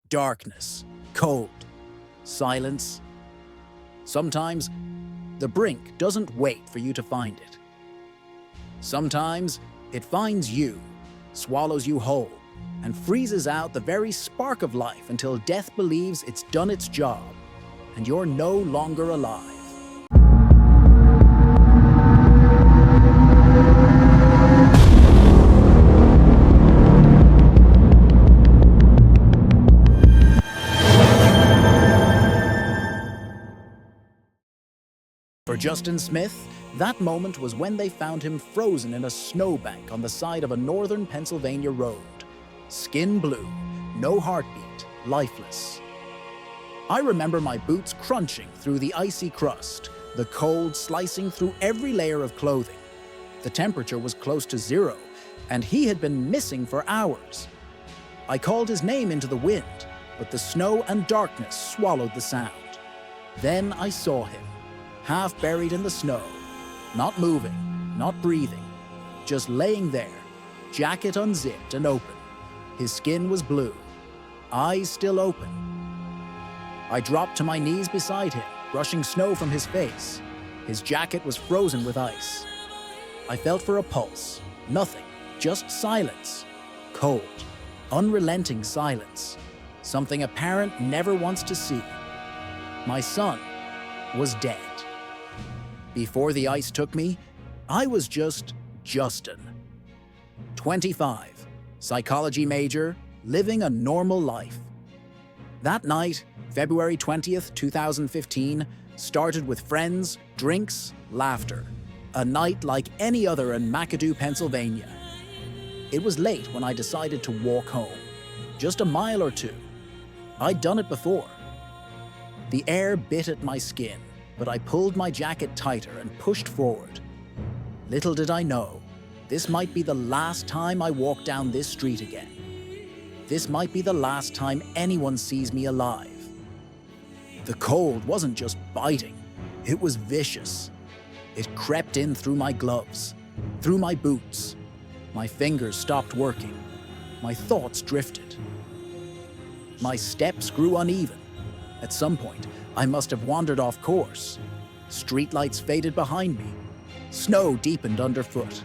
darkness, cold, silence. Sometimes, the brink doesn't wait for you to find it. Sometimes, it finds you, swallows you whole, and freezes out the very spark of life until death believes it's done its job, and you're no longer alive. For Justin Smith, that moment was when they found him frozen in a snowbank on the side of a northern Pennsylvania road. Skin blue, no heartbeat, lifeless. I remember my boots crunching through the icy crust, the cold slicing through every layer of clothing. The temperature was close to zero, and he had been missing for hours. I called his name into the wind, but the snow and darkness swallowed the sound. Then I saw him, half buried in the snow, not moving, not breathing, just laying there, jacket unzipped and open. His skin was blue, eyes still open. I dropped to my knees beside him, brushing snow from his face. His jacket was frozen with ice. I felt for a pulse, nothing, just silence. Cold, unrelenting silence. Something a parent never wants to see. My son was dead. Before the ice took me, I was just Justin. 25, psychology major, living a normal life. That night, February 20th, 2015, started with friends, drinks, laughter. A night like any other in McAdoo, Pennsylvania. It was late when I decided to walk home. Just a mile or two. I'd done it before. The air bit at my skin, but I pulled my jacket tighter and pushed forward. Little did I know, this might be the last time I walk down this street again. This might be the last time anyone sees me alive. The cold wasn't just biting, it was vicious. It crept in through my gloves, through my boots. My fingers stopped working. My thoughts drifted. My steps grew uneven. At some point, I must have wandered off course. Streetlights faded behind me. Snow deepened underfoot.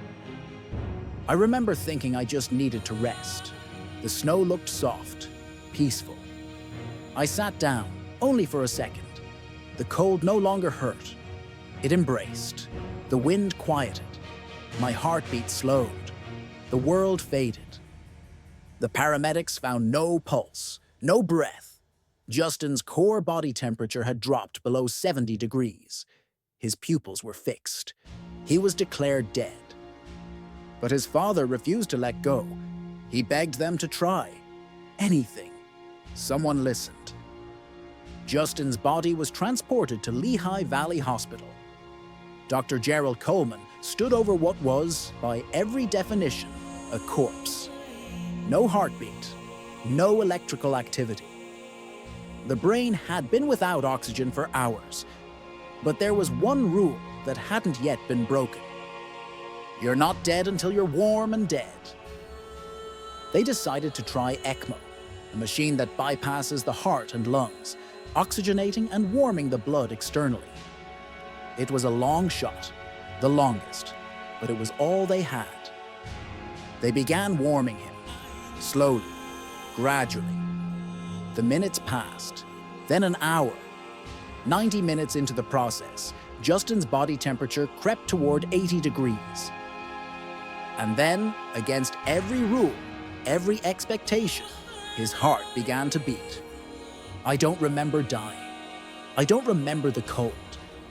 I remember thinking I just needed to rest. The snow looked soft, peaceful. I sat down, only for a second. The cold no longer hurt. It embraced. The wind quieted. My heartbeat slowed. The world faded. The paramedics found no pulse, no breath. Justin's core body temperature had dropped below 70 degrees. His pupils were fixed. He was declared dead. But his father refused to let go. He begged them to try. Anything. Someone listened. Justin's body was transported to Lehigh Valley Hospital. Dr. Gerald Coleman stood over what was, by every definition, a corpse. No heartbeat, no electrical activity. The brain had been without oxygen for hours, but there was one rule that hadn't yet been broken. You're not dead until you're warm and dead. They decided to try ECMO, a machine that bypasses the heart and lungs, oxygenating and warming the blood externally. It was a long shot, the longest, but it was all they had. They began warming him, slowly, gradually. The minutes passed, then an hour. 90 minutes into the process, Justin's body temperature crept toward 80 degrees. And then, against every rule, every expectation, his heart began to beat. I don't remember dying. I don't remember the cold.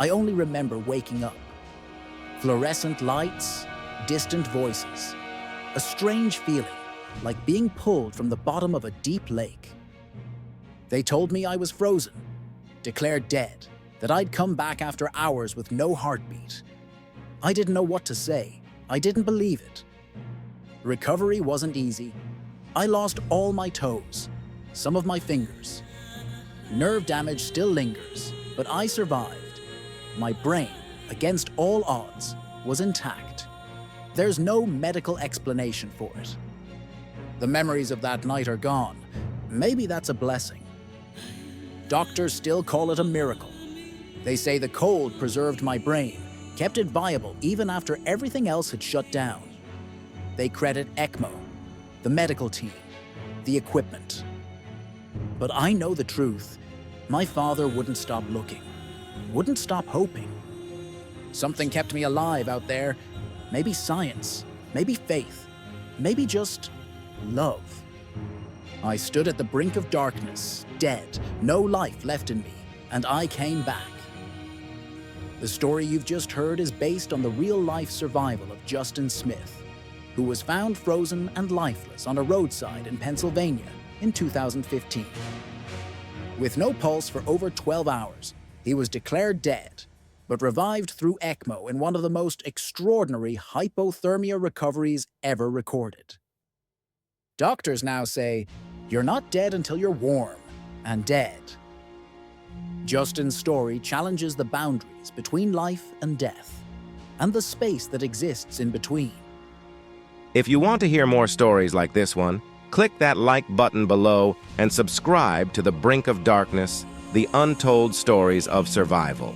I only remember waking up. Fluorescent lights, distant voices. A strange feeling, like being pulled from the bottom of a deep lake. They told me I was frozen, declared dead, that I'd come back after hours with no heartbeat. I didn't know what to say. I didn't believe it. Recovery wasn't easy. I lost all my toes, some of my fingers. Nerve damage still lingers, but I survived. My brain, against all odds, was intact. There's no medical explanation for it. The memories of that night are gone. maybe that's a blessing. Doctors still call it a miracle. They say the cold preserved my brain, kept it viable even after everything else had shut down. They credit ECMO, the medical team, the equipment. But I know the truth. My father wouldn't stop looking, wouldn't stop hoping. Something kept me alive out there. Maybe science, maybe faith, maybe just love. I stood at the brink of darkness, dead, no life left in me, and I came back. The story you've just heard is based on the real-life survival of Justin Smith, who was found frozen and lifeless on a roadside in Pennsylvania in 2015. With no pulse for over 12 hours, he was declared dead, but revived through ECMO in one of the most extraordinary hypothermia recoveries ever recorded. Doctors now say, you're not dead until you're warm and dead. Justin's story challenges the boundaries between life and death, and the space that exists in between. If you want to hear more stories like this one, click that like button below and subscribe to the Brink of Darkness, the untold stories of survival.